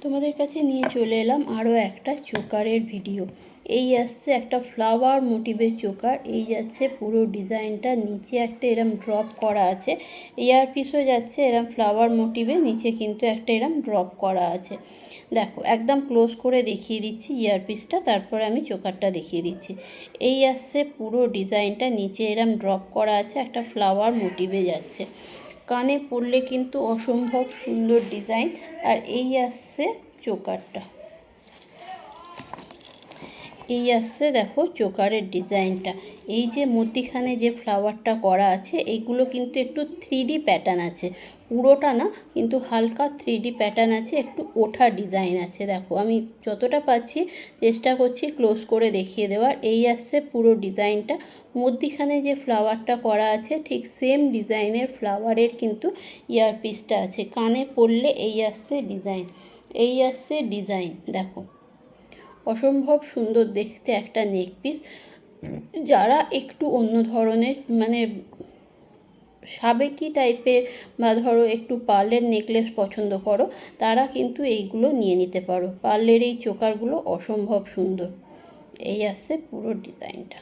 তোমাদের কাছে নিয়ে চলে এলাম আরও একটা চোকারের ভিডিও। এই আসছে একটা ফ্লাওয়ার মোটিভের চোকার। এই যাচ্ছে পুরো ডিজাইনটা, নিচে একটা এরম ড্রপ করা আছে, ইয়ার পিসও যাচ্ছে এরম ফ্লাওয়ার মোটিভে, নিচে কিন্তু একটা এরম ড্রপ করা আছে। দেখো একদম ক্লোজ করে দেখিয়ে দিচ্ছি ইয়ার পিসটা, তারপরে আমি চোকারটা দেখিয়ে দিচ্ছি। এই আসছে পুরো ডিজাইনটা, নিচে এরম ড্রপ করা আছে, একটা ফ্লাওয়ার মোটিভে যাচ্ছে। কানে পরলে কিন্তু অসম্ভব সুন্দর ডিজাইন। আর এই আসছে চোকারটা, এই আসছে দেখো চোকারের ডিজাইনটা। এই যে মধ্যিখানে যে ফ্লাওয়ারটা করা আছে, এইগুলো কিন্তু একটু 3D প্যাটার্ন আছে, পুরোটা না কিন্তু হালকা 3D প্যাটার্ন আছে, একটু ওঠা ডিজাইন আছে। দেখো আমি যতটা পাচ্ছি চেষ্টা করছি ক্লোজ করে দেখিয়ে দেওয়ার। এই আসছে পুরো ডিজাইনটা, মধ্যিখানে যে ফ্লাওয়ারটা করা আছে ঠিক সেম ডিজাইনের ফ্লাওয়ারের কিন্তু ইয়ারপিসটা আছে। কানে পরলে এই আসছে ডিজাইন, এই আসছে ডিজাইন। দেখো অসম্ভব সুন্দর দেখতে একটা নেক পিস। যারা একটু অন্য ধরনের মানে সাবেকি টাইপের বা ধরো একটু পার্লের নেকলেস পছন্দ করো, তারা কিন্তু এইগুলো নিয়ে নিতে পারো। পার্লের এই চোকারগুলো অসম্ভব সুন্দর। এই আসছে পুরো ডিজাইনটা।